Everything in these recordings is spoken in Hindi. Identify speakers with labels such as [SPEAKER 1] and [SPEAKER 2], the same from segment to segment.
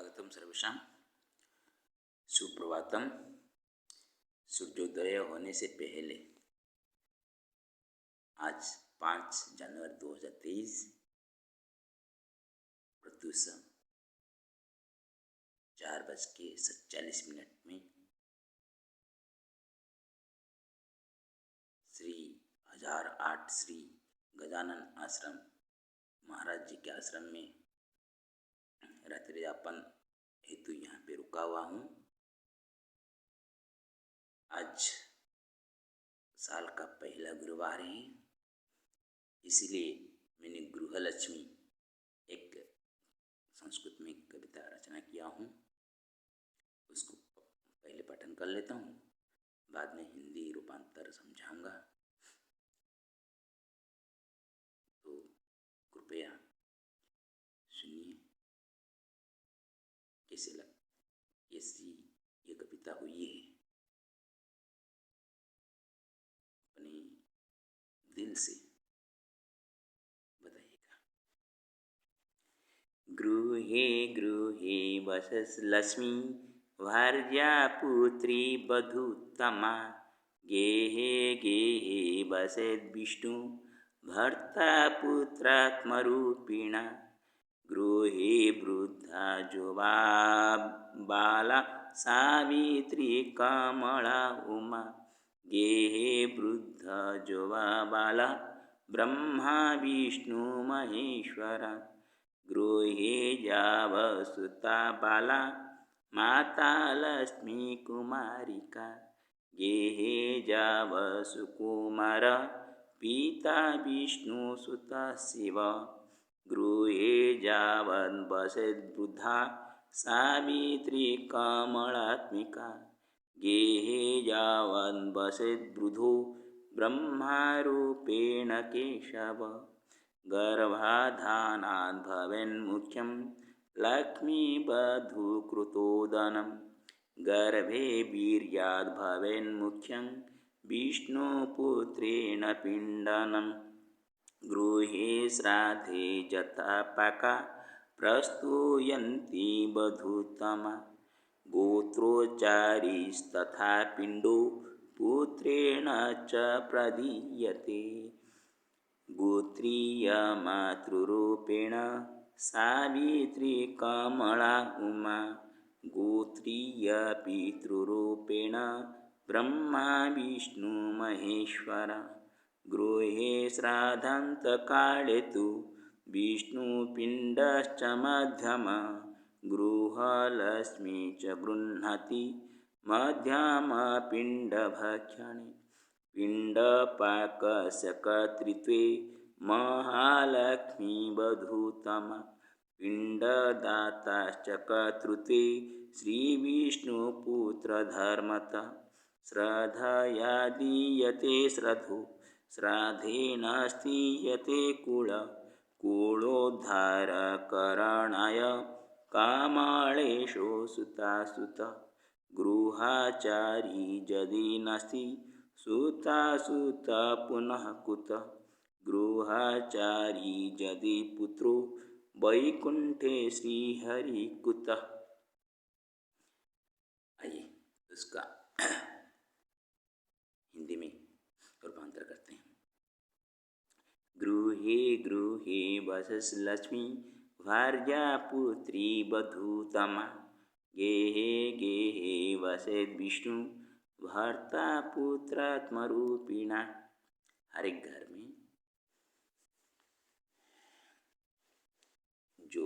[SPEAKER 1] स्वागतम सर्वेषां। सुप्रभातम। सूर्योदय होने से पहले आज 5 जनवरी 2023 प्रत्युष 4:47 में श्री 1008 श्री गजानन आश्रम महाराज जी के आश्रम में रात्रि यापन हेतु यहाँ पे रुका हुआ हूँ। आज साल का पहला गुरुवार है, इसलिए मैंने गृहलक्ष्मी एक संस्कृत में कविता रचना किया हूँ, उसको पहले पठन कर लेता हूँ, बाद में हिंदी रूपांतर समझाऊंगा। तो कृपया सुनिए कैसे कैसी ये कविता हुई है, अपने दिल से बताइएगा। गृहे गृहे वसस लक्ष्मी भार्या पुत्री बधूत्तमा, गेहे गेहे वसेद् विष्णु भर्ता पुत्रात्मरूपिणा। गृहे वृद्धा जुवा बाला सावित्री कमला उमा, गेहे वृद्ध जुवा बाला ब्रह्मा विष्णु महेश्वरा। गृहे जावसुता बाला माता लक्ष्मी कुमारिका, गेहे जावसुकुमार पिता विष्णु सुता शिव। गृहे जावन् वसेद्वृद्धा सावित्री कमलात्मिका, गेहे जावन् वसेद्वृद्धो ब्रह्मारूपेण केशव। गर्भाधानात् भवेन्मुख्यं लक्ष्मीवधूकृतोदनं, गर्भे वीर्याद् भवेन्मुख्यं विष्णुपुत्रेण पिण्डनम्। गृहे श्राद्धे जतापाका प्रस्तूयन्ति वधूत्तमा, गोत्रोच्चारिस्तथा पिण्डो पुत्रेण च प्रदीयते। गोत्रीयमातृरूपेण सावित्री कमला उमा, गोत्रीयपितृरूपेण ब्रह्मा विष्णु महेश्वरा। गृहे श्राद्धान्तकाले तु विष्णुपिण्डश्च मध्यमा, गृहलक्ष्मी च गृह्णाति मध्यमपिण्डभक्षणे। पिण्डपाकस्य कर्तृत्वे महालक्ष्मी वधूत्तमा, पिण्डदाताश्च कर्तृत्वे श्रीविष्णुपुत्रधर्मतः। श्रद्धया दीयते श्रद्धो श्राद्धेन स्थीयते कुल, कुलोद्धारकरणाय कामाळेशो सुतासुत। गृहाचारी यदि नास्ति सुतासुत पुनः कुत, गृहाचारी यदि पुत्रो वैकुंठे श्रीहरिकुतः। आइए उसका हिंदी में रूपांतर करते हैं। गृहे गृहे वसस लक्ष्मी भार्या पुत्री वधूत्तमा, गेहे गेहे वसेद् विष्णु भर्ता पुत्रात्मरूपिणा। हर एक घर में जो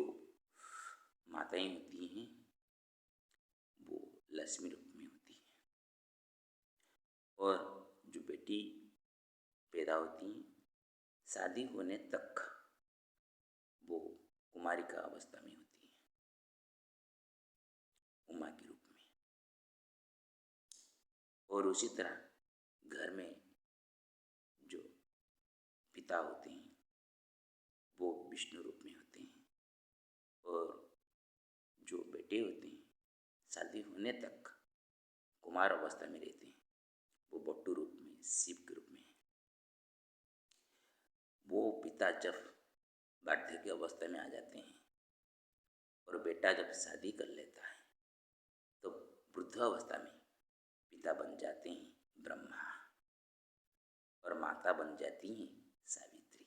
[SPEAKER 1] माताएं होती हैं वो लक्ष्मी रूप में होती हैं, और जो बेटी पैदा होती हैं शादी होने तक वो कुमारिका अवस्था में होती है, उमा के रूप में। और उसी तरह घर में जो पिता होते हैं वो विष्णु रूप में होते हैं, और जो बेटे होते हैं शादी होने तक कुमार अवस्था में रहते हैं वो बट्टू रूप में, शिव के रूप में है। वो पिता जब वार्धक्य अवस्था में आ जाते हैं और बेटा जब शादी कर लेता है तो वृद्धावस्था में पिता बन जाते हैं ब्रह्मा और माता बन जाती हैं सावित्री।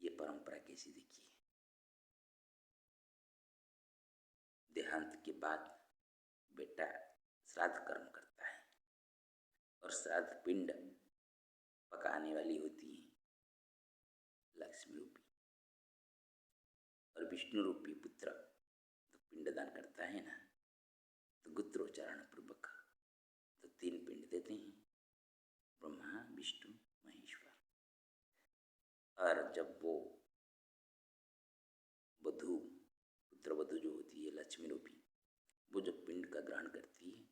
[SPEAKER 1] ये परंपरा कैसी देखी है। देहांत के बाद बेटा श्राद्ध कर्म करता है और श्राद्ध पिंड पकाने वाली होती है लक्ष्मी रूपी, और विष्णु रूपी पुत्र तो पिंडदान करता है ना, तो गुत्रोच्चारण पूर्वक तो 3 पिंड देते हैं, ब्रह्मा विष्णु महेश्वर। और जब वो वधू पुत्र वधू जो होती है लक्ष्मी रूपी, वो जब पिंड का ग्रहण करती है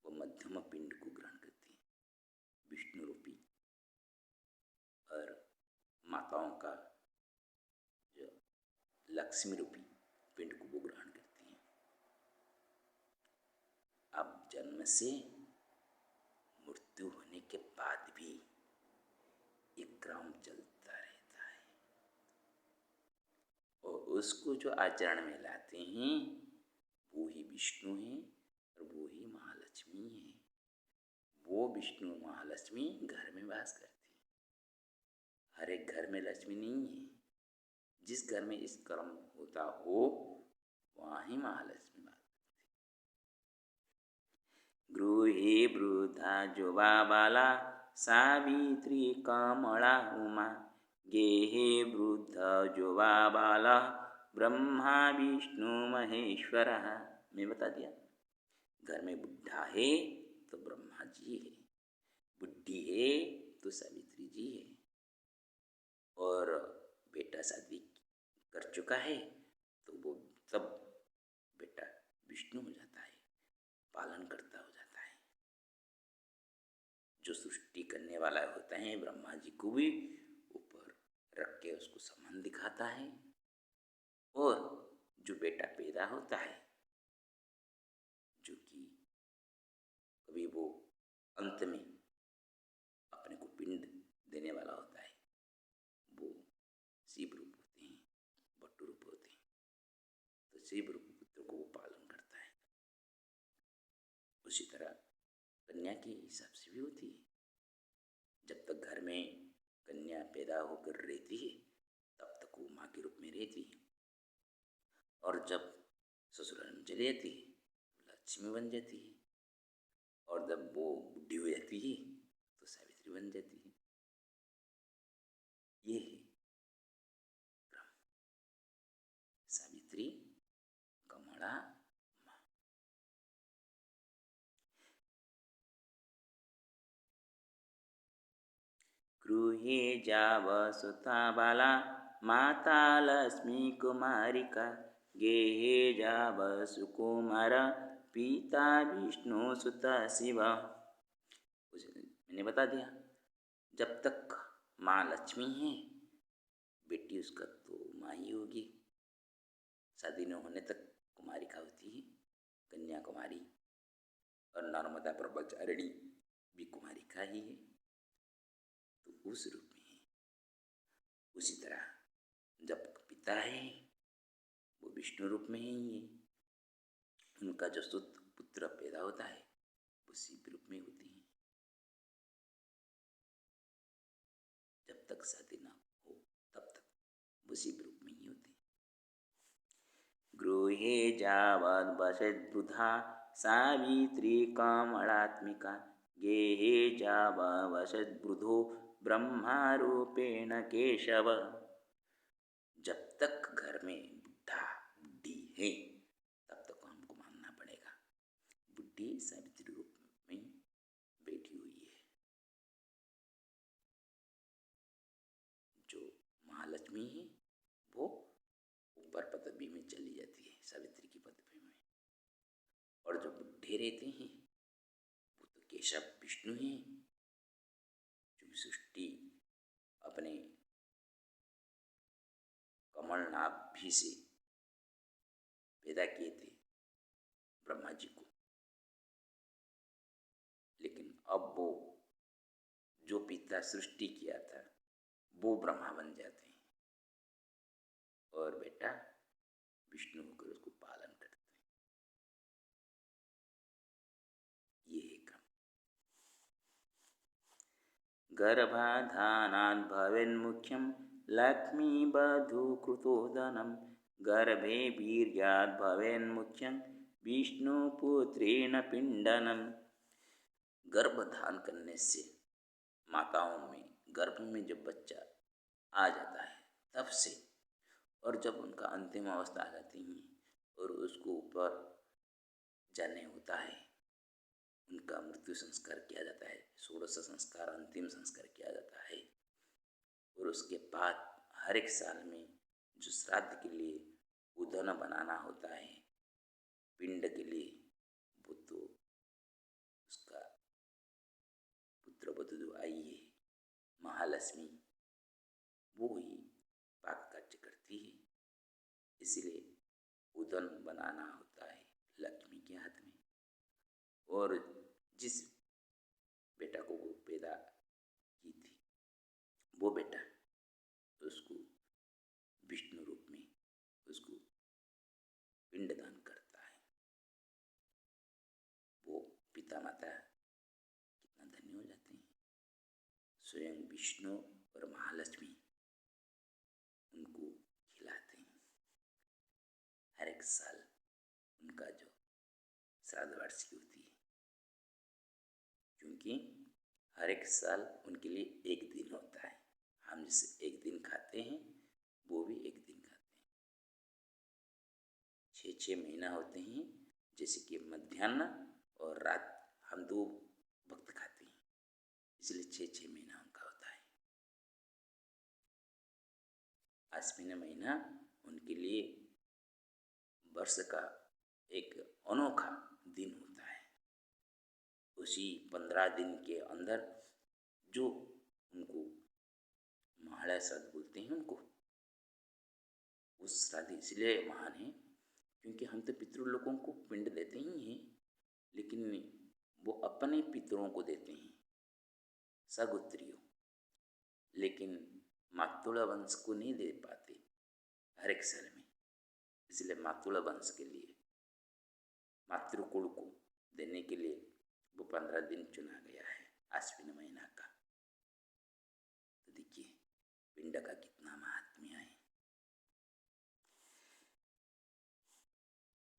[SPEAKER 1] वो मध्यम पिंड को ग्रहण करती है विष्णु रूपी, और माताओं का जो लक्ष्मी रूपी पिंड को वो ग्रहण करती है। अब जन्म से मृत्यु होने के बाद भी एक क्रम चलता रहता है, और उसको जो आचरण में लाते हैं वो ही विष्णु है और वो ही महालक्ष्मी है। वो विष्णु महालक्ष्मी घर में वास करती है। हर एक घर में लक्ष्मी नहीं है। जिस घर में इस कर्म होता हो वहाँ ही महालक्ष्मी वास करती है। गृहे वृद्धा जुवा बाला सावित्री कमला उमा, गेहे वृद्ध जुवा बाला ब्रह्मा विष्णु महेश्वर। मैं बता दिया, घर में बुढ़ा है तो ब्रह्मा जी है, बुढ़ी है तो सावित्री जी है, और बेटा शादी कर चुका है तो वो सब बेटा विष्णु हो जाता है, पालन करता हो जाता है। जो सृष्टि करने वाला होता है ब्रह्मा जी को भी ऊपर रख के उसको सम्मान दिखाता है, और जो बेटा पैदा होता है जो कि कभी वो अंत में अपने को पिंड देने वाला होता है, वो शिव रूप होते हैं, बट्टू रूप होते हैं, तो शिव रूप पुत्र को वो पालन करता है। उसी तरह कन्या के हिसाब से भी होती है। जब तक घर में कन्या पैदा होकर रहती है तब तक वो माँ के रूप में रहती है, और जब ससुराल में चली जाती है लक्ष्मी बन जाती है, और जब वो बुढ़ी हो जाती है तो सावित्री बन जाती है। ये है क्रम। सावित्री कमला माँ। गृहे जावसुता बाला माता लक्ष्मी कुमारिका, गेहे जावसुकुमार पिता विष्णु सुता शिव। मैंने बता दिया, जब तक माँ लक्ष्मी है बेटी उसका तो माँ ही होगी। शादी न होने तक कुमारिका होती है, कन्या कुमारी, और नर्मदा ब्रह्मचारिणी भी कुमारिका ही है, तो उस रूप में है। उसी तरह जब पिता है वो विष्णु रूप में ही है, उनका जो शुद्ध पुत्र पैदा होता है वो शिव रूप में होती है। जब तक शादी ना हो तब तक वो शिव रूप में ही होती है। गृहे जावद् वसद्बुधा सावित्री कमलात्मिका, गेहे जावसद्बुधो ब्रह्मा रूपेण केशव। जब तक घर में बुढ़ा बुढ़ी है तब तक हमको मानना पड़ेगा बुढ़ी सावित्री रूप में बैठी हुई है। जो महालक्ष्मी है वो ऊपर पदवी में चली जाती है, सावित्री की पदवी में, और जो बुढ़े रहते हैं वो तो केशव विष्णु हैं, जो सृष्टि अपने कमलनाभि से पैदा किए थे ब्रह्मा जी को, लेकिन अब वो जो पिता सृष्टि किया था वो ब्रह्मा बन जाते हैं, और बेटा विष्णु होकर उसको पालन करते हैं। ये है क्रम। गर्भाधानात् भवेन्मुख्यं लक्ष्मी बधू कृतोदनम, गर्भे वीर्यात् भवेन्मुख्यं विष्णुपुत्रेण पिंडनम। गर्भधान करने से माताओं में गर्भ में जब बच्चा आ जाता है तब से, और जब उनका अंतिम अवस्था आ जाती है और उसको ऊपर जाने होता है, उनका मृत्यु संस्कार किया जाता है, षोडश संस्कार अंतिम संस्कार किया जाता है। और उसके बाद हर एक साल में जो श्राद्ध के लिए उदन बनाना होता है पिंड के लिए, वो तो उसका पुत्र वधू जो आई है महालक्ष्मी, वो ही पाक कार्य करती है। इसलिए उदन बनाना होता है लक्ष्मी के हाथ में। और जिस बेटा को वो पैदा की थी वो बेटा उसको विष्णु रूप में उसको पिंडदान करता है। वो पिता माता कितना धन्य हो जाते हैं। स्वयं विष्णु और महालक्ष्मी उनको खिलाते हैं। हर एक साल उनका जो श्राद्ध वार्षिकी होती है, क्योंकि हर एक साल उनके लिए एक दिन होता है। हम जैसे एक दिन खाते हैं वो भी एक दिन खाते हैं। 6 महीना होते हैं, जैसे कि मध्याह्न और रात हम 2 वक्त खाते हैं, इसलिए 6 महीना उनका होता है। आश्विन महीना उनके लिए वर्ष का एक अनोखा दिन होता है। उसी 15 दिन के अंदर जो उनको महालय श्राद्ध बोलते हैं, उनको उस श्राद्ध इसलिए महान है क्योंकि हम तो पितृलोकों को पिंड देते ही हैं, लेकिन वो अपने पितरों को देते हैं सगोत्रियों, लेकिन मातुला वंश को नहीं दे पाते हर एक साल में। इसलिए मातुला वंश के लिए मातृकुल को देने के लिए वो 15 दिन चुना गया है आश्विन महीना का। तो देखिए पिंड का कितना महात्म्य है।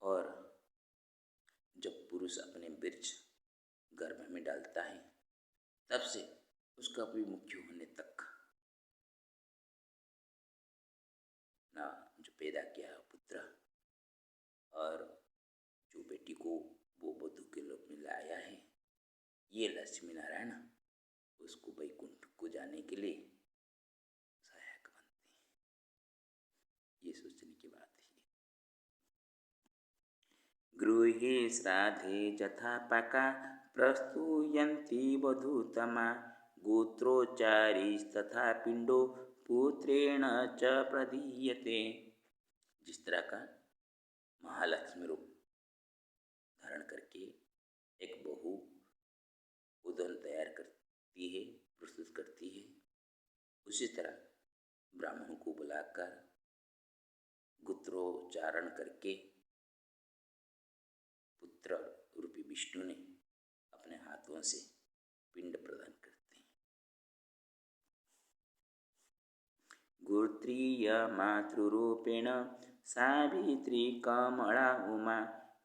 [SPEAKER 1] और जब पुरुष अपने बीज गर्भ में डालता है तब से उसका विमुख होने तक ना जो पैदा किया है पुत्र, और जो बेटी को वो वधू के रूप में लाया है, ये लक्ष्मी नारायण उसको वैकुंठ को जाने के लिए सहायक बनते हैं। ये सोचने की बात है। गृहे श्राद्धे यथा पाका प्रस्तूयन्ति वधूतमा, गोत्रोच्चारिस्तथा पिंडो पुत्रेण च प्रदीयते। जिस तरह का महालक्ष्मी रूप धारण करके एक बहू उदन तैयार करती है, प्रस्तुत करती है, उसी तरह ब्राह्मणों को बुलाकर गोत्रोच्चारण करके पुत्र रूपी विष्णु ने अपने हाथों से पिंड प्रदान करते हैं। गोत्रीय मातृरूपेण सावित्री कमला उमा,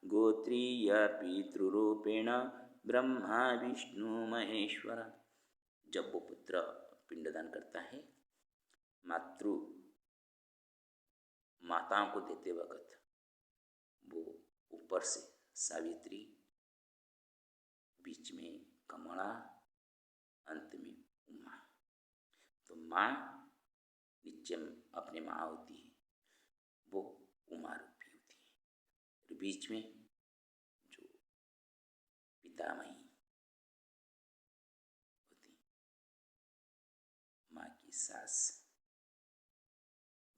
[SPEAKER 1] गोत्रीय पितृरूपेण ब्रह्मा विष्णु महेश्वर। जब वो पुत्र पिंडदान करता है, माताओं को देते वक्त वो ऊपर से सावित्री, बीच में कमला, अंत में उमा। तो माँ नीचे अपनी माँ होती है, वो उमा रूपी होती है। और बीच में जो पितामही होती है, माँ की सास,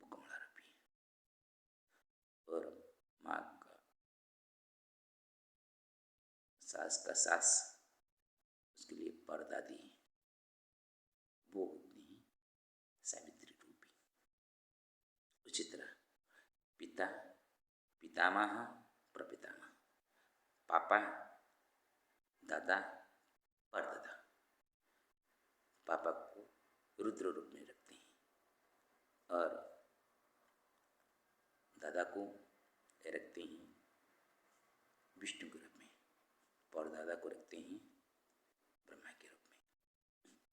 [SPEAKER 1] वो कमला रूपी है। और माँ का सास का सास, उसके लिए परदादी, वो होती है सावित्री रूपी। उसी तरह पिता, पितामह, प्रपितामह, पापा, दादा, परदादा। पापा को रुद्र रूप में रखते हैं और दादा को रखते हैं विष्णु के रूप में, परदादा को रखते हैं ब्रह्मा के रूप में।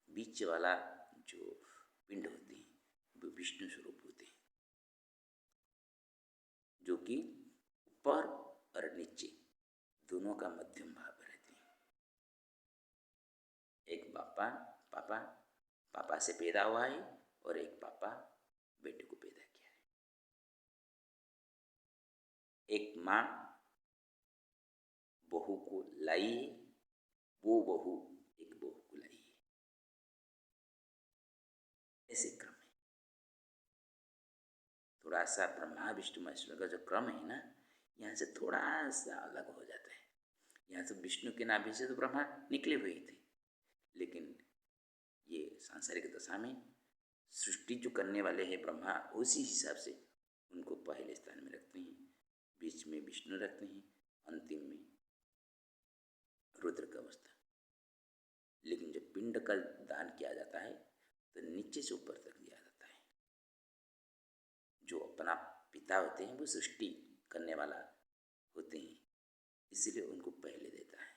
[SPEAKER 1] बीच वाला जो पिंड होते हैं वो विष्णु स्वरूप होते हैं, जो कि ऊपर और नीचे दोनों का मध्यम भाव रहते हैं। एक पापा पापा पापा से पैदा हुआ है और एक पापा बेटे को पैदा किया है। एक माँ बहू को लाई है, वो बहू एक बहू को लाई है, ऐसे क्रम है। थोड़ा सा ब्रह्मा विष्णु महेश्वर का जो क्रम है ना, यहाँ से थोड़ा सा अलग हो जाता है। यहाँ से विष्णु के नाभि से तो ब्रह्मा निकले हुए थे, लेकिन ये सांसारिक दशा में सृष्टि जो करने वाले हैं ब्रह्मा, उसी हिसाब से उनको पहले स्थान में रखते हैं, बीच में विष्णु रखते हैं, अंतिम में रुद्र का अवस्था। लेकिन जब पिंड का दान किया जाता है तो नीचे से ऊपर तक दिया जाता है। जो अपना पिता होते हैं वो सृष्टि करने वाला होते हैं, इसलिए उनको पहले देता है।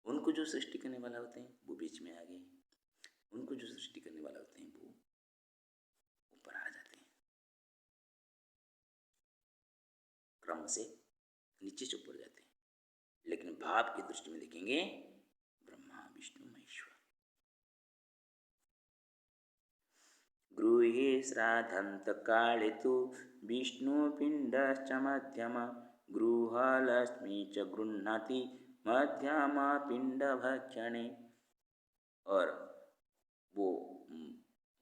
[SPEAKER 1] उनको जो सृष्टि करने वाला होते हैं वो बीच में आ गए, उनको जो सृष्टि करने वाला होते हैं वो ऊपर आ जाते हैं। क्रम से नीचे से ऊपर जाते हैं, लेकिन भाव की दृष्टि में देखेंगे ब्रह्मा विष्णु महेश्वर। गृहे श्राद्धंत काले तु विष्णु पिंडश्च मध्यम, गृहलक्ष्मी च गृह्णाति मध्यम पिंड भक्षणे। और वो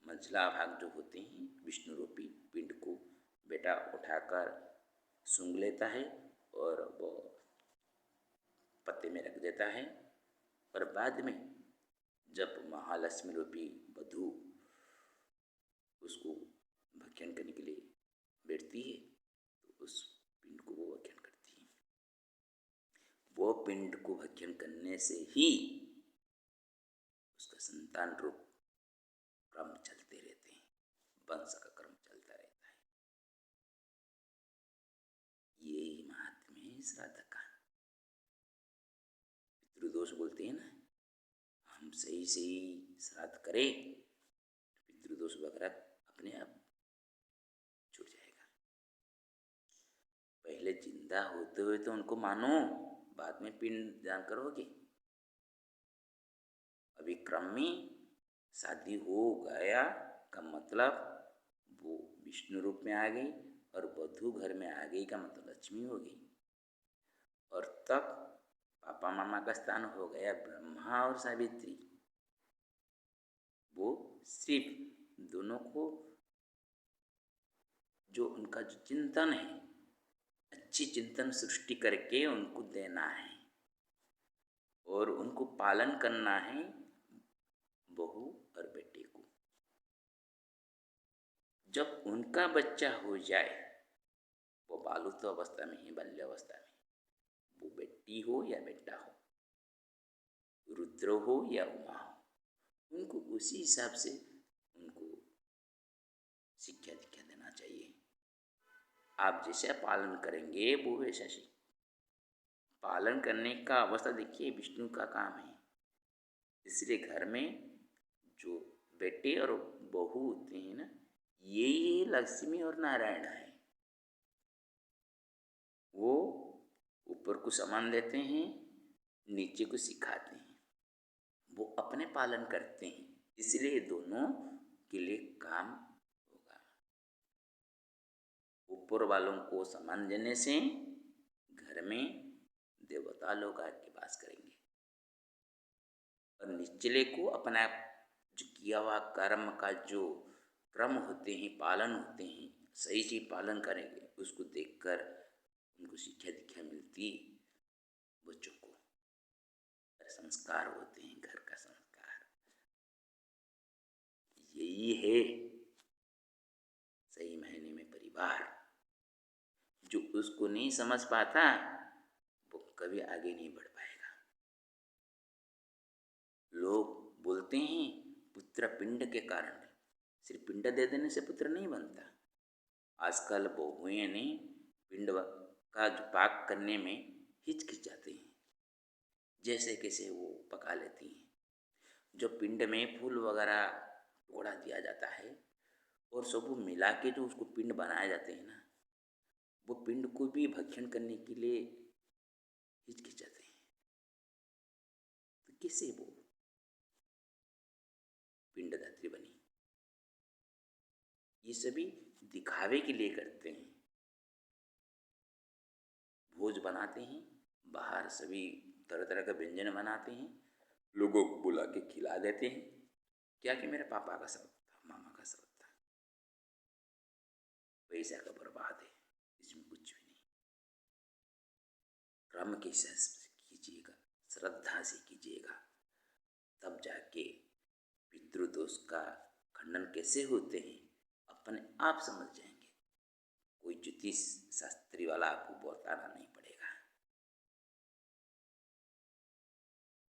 [SPEAKER 1] मंझला भाग जो होते हैं विष्णु रूपी पिंड को बेटा उठाकर सूंघ लेता है और वो पत्ते में रख देता है, और बाद में जब महालक्ष्मी रूपी वधू उसको भक्षण करने के लिए बैठती है तो उस पिंड को वो भक्षण करती है। वो पिंड को भक्षण करने से ही उसका संतान रूप क्रम चलते रहते हैं, वंश का क्रम चलता रहता है। यही महात्म्य है श्राद्ध का। पितृदोष बोलते हैं ना, हम सही सही श्राद्ध करें पितृदोष वगैरह अपने आप छूट जाएगा। पहले जिंदा होते हुए तो उनको मानो, बाद में पिंड दान करोगे। अभी क्रम में शादी हो गया का मतलब वो विष्णु रूप में आ गई, और वधू घर में आ गई का मतलब लक्ष्मी हो गई। और तब पापा मामा का स्थान हो गया ब्रह्मा और सावित्री। वो सिर्फ दोनों को जो उनका जो चिंतन है, अच्छी चिंतन सृष्टि करके उनको देना है और उनको पालन करना है, बहू और बेटे को। जब उनका बच्चा हो जाए, वो बालुत्व अवस्था में ही, बाल्य अवस्था में, वो बेटी हो या बेटा हो, रुद्र हो या उमा हो, उनको उसी हिसाब से उनको शिक्षा दीक्षा देना चाहिए। आप जैसा पालन करेंगे वो वैसा सीख। पालन करने का अवस्था देखिए विष्णु का काम है, इसलिए घर में जो बेटे और बहू होते हैं ना, ये लक्ष्मी और नारायण है। वो ऊपर को सामान देते हैं, नीचे को सिखाते हैं, वो अपने पालन करते हैं, इसलिए दोनों के लिए काम होगा। ऊपर वालों को सामान देने से घर में देवता लोग आके वास करेंगे, और निचले को अपना जो किया हुआ कर्म का जो क्रम होते हैं, पालन होते हैं, सही से पालन करेंगे। उसको देखकर उनको शिक्षा दीक्षा मिलती बच्चों को, संस्कार होते हैं, घर का संस्कार। यही है सही मायने में परिवार। जो उसको नहीं समझ पाता वो कभी आगे नहीं बढ़ पाएगा। लोग बोलते हैं पुत्र पिंड के कारण, सिर्फ पिंड दे देने से पुत्र नहीं बनता। आजकल बहुएं ने पिंड का जो पाक करने में हिचकिचाते हैं, जैसे कैसे वो पका लेती हैं। जो पिंड में फूल वगैरह टुकड़ा दिया जाता है और सब मिला के जो उसको पिंड बनाए जाते हैं ना, वो पिंड को भी भक्षण करने के लिए हिचकिचाते हैं। तो कैसे वो पिंडदात्री बनी? ये सभी दिखावे के लिए करते हैं। भोज बनाते हैं, बाहर सभी तरह तरह का व्यंजन बनाते हैं, लोगों को बुला के खिला देते हैं। क्या कि मेरे पापा का श्राद्ध था, मामा का श्राद्ध था। पैसा का बर्बाद है, इसमें कुछ भी नहीं। क्रम के साथ कीजिएगा, श्रद्धा से कीजिएगा, तब जाके पितृदोष का खंडन कैसे होते हैं अपने आप समझ जाएंगे। कोई ज्योतिष शास्त्री वाला आपको बताना नहीं पड़ेगा,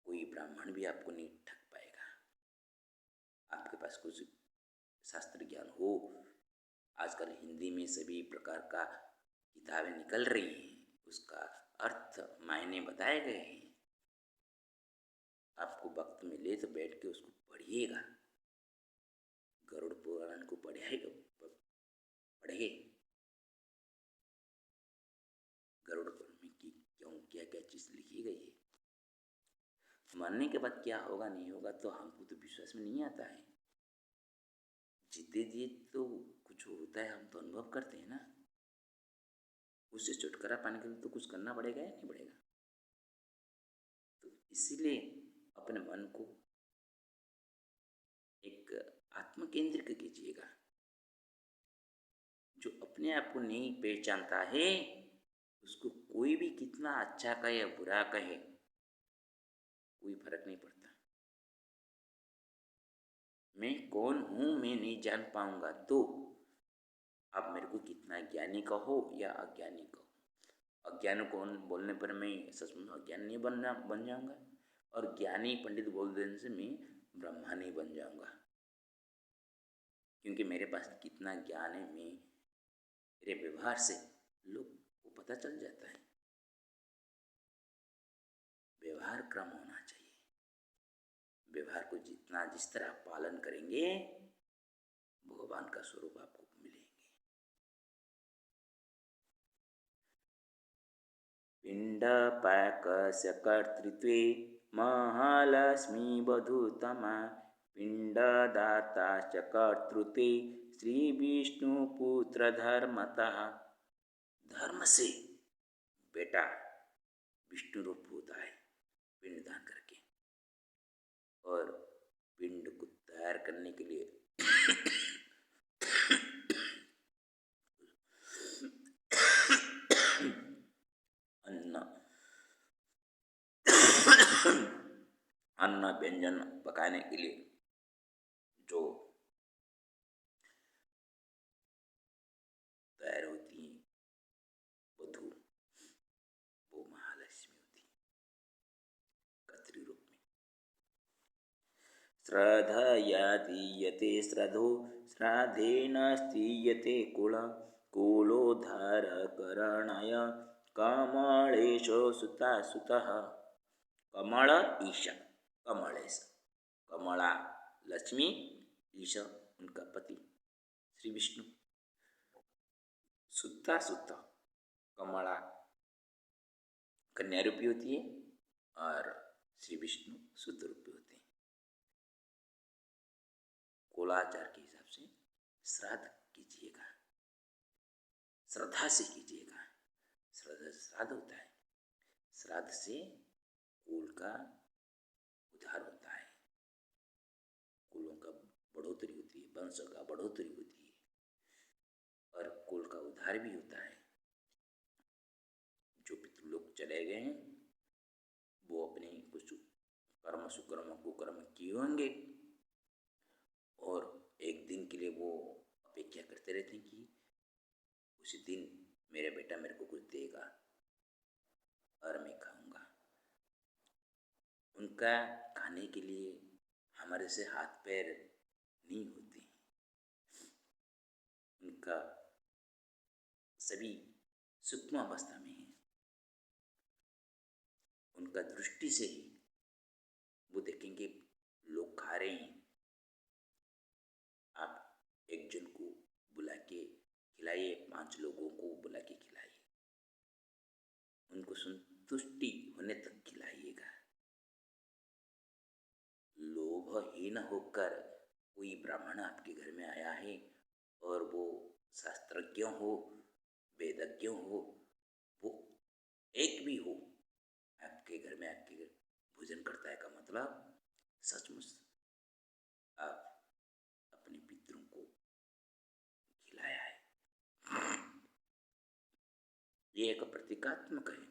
[SPEAKER 1] कोई ब्राह्मण भी आपको नहीं ठग पाएगा। आपके पास कुछ शास्त्र ज्ञान हो, आजकल हिंदी में सभी प्रकार का किताबें निकल रही हैं, उसका अर्थ मायने बताए गए हैं। आपको वक्त मिले तो बैठ के उसको पढ़िएगा। गरुड़ पुराण को पढ़िए, गरुड़ पुराण में क्यों क्या क्या चीज़ लिखी गई है। मरने के बाद क्या होगा नहीं होगा तो हमको तो विश्वास में नहीं आता है। जीते जी तो कुछ होता है, हम तो अनुभव करते हैं ना। उससे छुटकारा पाने के लिए तो कुछ करना पड़ेगा या नहीं पड़ेगा। तो इसीलिए अपने मन को एक आत्म केंद्रित कीजिएगा। जो अपने आप को नहीं पहचानता है उसको कोई भी कितना अच्छा कहे या बुरा कहे कोई फर्क नहीं पड़ता। मैं कौन हूँ मैं नहीं जान पाऊंगा तो आप मेरे को कितना ज्ञानी कहो या अज्ञानी कहो। अज्ञानी कौन बोलने पर मैं सच में अज्ञानी बन जाऊंगा, और ज्ञानी पंडित बोल देने से मैं ब्रह्मा नहीं बन जाऊंगा। क्योंकि मेरे पास कितना ज्ञान है, मैं मेरे व्यवहार से लोग को पता चल जाता है। व्यवहार क्रम होना चाहिए। व्यवहार को जितना जिस तरह पालन करेंगे भगवान का स्वरूप आपको मिलेंगे। पिंड पाकस्य कर्तृत्वे महालक्ष्मी वधूतमा, पिंडदाता च कर्तृत्वे श्री विष्णु पुत्र धर्मतः। धर्म से बेटा विष्णु रूप होता है पिंडदान करके, और पिंड को तैयार करने के लिए अन्न व्यंजन पकाने के लिए जो तैयार होती है वधू, वो महालक्ष्मी होती है कत्री रूप में। श्रद्धया दीयते श्रद्धो, श्राद्धेन स्थीयते कुल, कुलोद्धारकरणाय कमलेश सुता सुतः। कमल ईश, कमलेश, कमला लक्ष्मी, ईश उनका पति श्री विष्णु, सुता सुत कमला कन्या रूपी होती है और श्री विष्णु सुत रूपी होते हैं। कुलाचार के हिसाब से श्राद्ध कीजिएगा, श्रद्धा से कीजिएगा। श्राद्ध होता है, श्राद्ध से कुल का उद्धार होता है, कुलों का बढ़ोतरी होती है, वंश का बढ़ोतरी होती है और कुल का उद्धार भी होता है। जो पितृलोक चले गए हैं वो अपने कुछ कर्म सुकर्म कुकर्म किए होंगे और एक दिन के लिए वो अपेक्षा करते रहते हैं कि उसी दिन मेरा बेटा मेरे उनका खाने के लिए हमारे से हाथ पैर नहीं होते हैं। उनका सभी सूक्ष्म अवस्था में है। उनका दृष्टि से ही वो देखेंगे लोग खा रहे हैं, आप एक जन को बुला के खिलाइए, 5 लोगों को बुला के खिलाइए, उनको संतुष्टि होने तक खिलाइएगा। लोभहीन होकर कोई ब्राह्मण आपके घर में आया है और वो शास्त्रज्ञ हो, वेदज्ञ हो, वो एक भी हो, आपके घर में आपके घर भोजन करता है का मतलब सचमुच आप अपने पितरों को खिलाया है। ये एक प्रतीकात्मक है,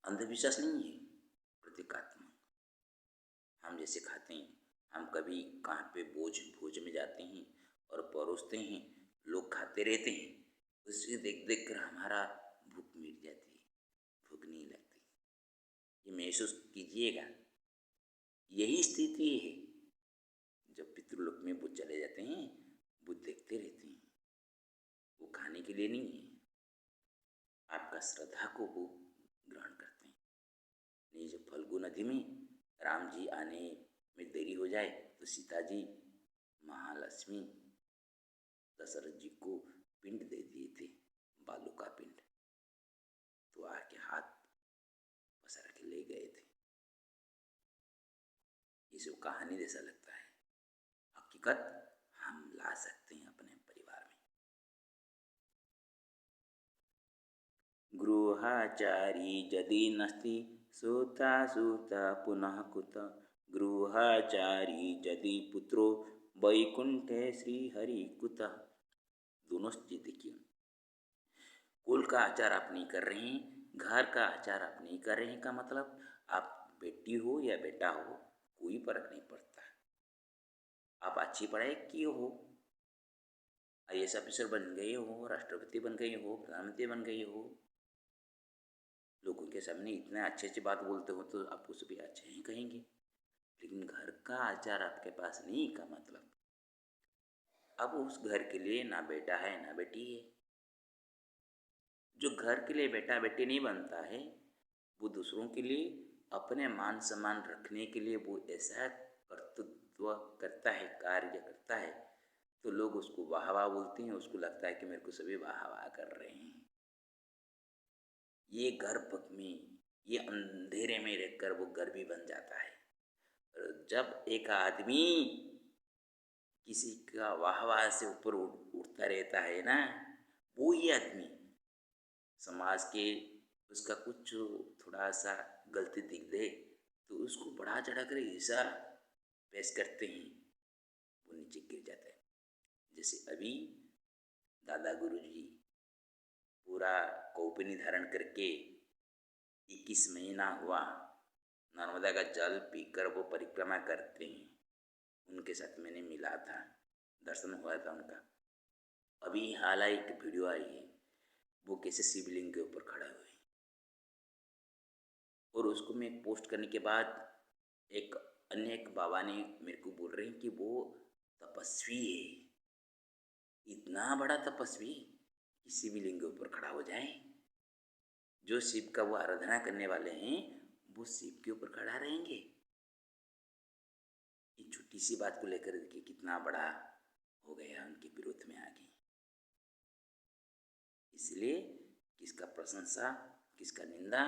[SPEAKER 1] अंधविश्वास नहीं है, प्रतीकात्मक। हम जैसे खाते हैं, हम कभी कहाँ पे भोज में जाते हैं और परोसते हैं, लोग खाते रहते हैं, उसे देख देख कर हमारा भूख मिट जाती है, भूख नहीं लगती। ये महसूस कीजिएगा, यही स्थिति है। जब पितृलोक में वो चले जाते हैं, वो देखते रहते हैं, वो खाने के लिए नहीं है, आपका श्रद्धा को वो ग्रहण करते हैं। नहीं, जब फल्गु नदी में राम जी आने में देरी हो जाए तो सीता जी महालक्ष्मी दशरथ जी को पिंड दे दिए थे, बालू का पिंड, तो आके हाथ पसार के ले गए थे। इसे कहानी जैसा लगता है, हकीकत हम ला सकते हैं अपने परिवार में। गृहाचारी यदि नस्ति सूता सूता पुनः कुत, गृहाचारी यदि पुत्रो वैकुंठे श्रीहरि कुत। दोनों चीज देखिए, कुल का आचार आप नहीं कर रहे हैं, घर का आचार आप नहीं कर रहे हैं का मतलब आप बेटी हो या बेटा हो, कोई फर्क नहीं पड़ता। आप अच्छी पढ़ाई किए हो, IAS ऑफिसर बन गए हो, राष्ट्रपति बन गए हो, प्रधानमंत्री बन गए हो, लोगों के सामने इतना अच्छे अच्छी बात बोलते हो तो आपको सभी अच्छे ही कहेंगे। लेकिन घर का आचार आपके पास नहीं का मतलब अब उस घर के लिए ना बेटा है ना बेटी है। जो घर के लिए बेटा बेटी नहीं बनता है, वो दूसरों के लिए अपने मान सम्मान रखने के लिए वो ऐसा कर्तृत्व करता है, कार्य करता है, तो लोग उसको वाह वाह बोलते हैं, उसको लगता है कि मेरे को सभी वाह वाह कर रहे हैं। ये गर्भ में, ये अंधेरे में रहकर वो गर्भी बन जाता है। और जब एक आदमी किसी का वाह वाह से ऊपर उठता रहता है ना, वो ही आदमी समाज के उसका कुछ थोड़ा सा गलती दिख दे तो उसको बढ़ा चढ़ा कर ऐसा पेश करते हैं, वो नीचे गिर जाता है। जैसे अभी दादा गुरु जी पूरा कौपनी धारण करके 21 महीना हुआ नर्मदा का जल पीकर वो परिक्रमा करते हैं। उनके साथ मैंने मिला था, दर्शन हुआ था उनका। अभी हाल ही एक वीडियो आई है, वो कैसे शिवलिंग के ऊपर खड़ा हुए, और उसको मैं पोस्ट करने के बाद एक बाबा ने मेरे को बोल रहे हैं कि वो तपस्वी है, इतना बड़ा तपस्वी कि शिवलिंग के ऊपर खड़ा हो जाए। जो शिव का वो आराधना करने वाले हैं वो शिव के ऊपर खड़ा रहेंगे। ये छोटी सी बात को लेकर देखिए कितना बड़ा हो गया, उनके विरोध में आ गई। इसलिए किसका प्रशंसा किसका निंदा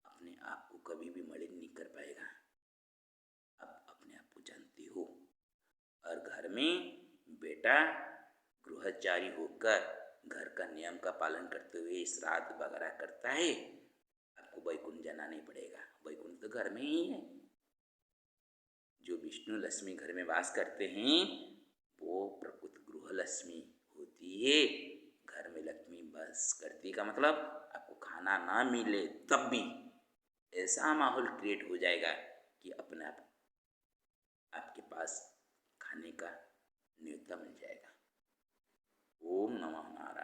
[SPEAKER 1] अपने आप को कभी भी मलिन नहीं कर पाएगा। आप अपने आप को जानते हो। और घर में बेटा गृहचारी होकर घर का नियम का पालन करते हुए श्राद्ध वगैरह करता है, आपको वैकुंठ जाना नहीं पड़ेगा, वैकुंठ तो घर में ही है। जो विष्णु लक्ष्मी घर में वास करते हैं वो प्रकृत गृह लक्ष्मी होती है। घर में लक्ष्मी वास करती का मतलब आपको खाना ना मिले तब भी ऐसा माहौल क्रिएट हो जाएगा कि अपने आप आपके पास खाने का न्योता मिल जाएगा। ओम नमः नारायण।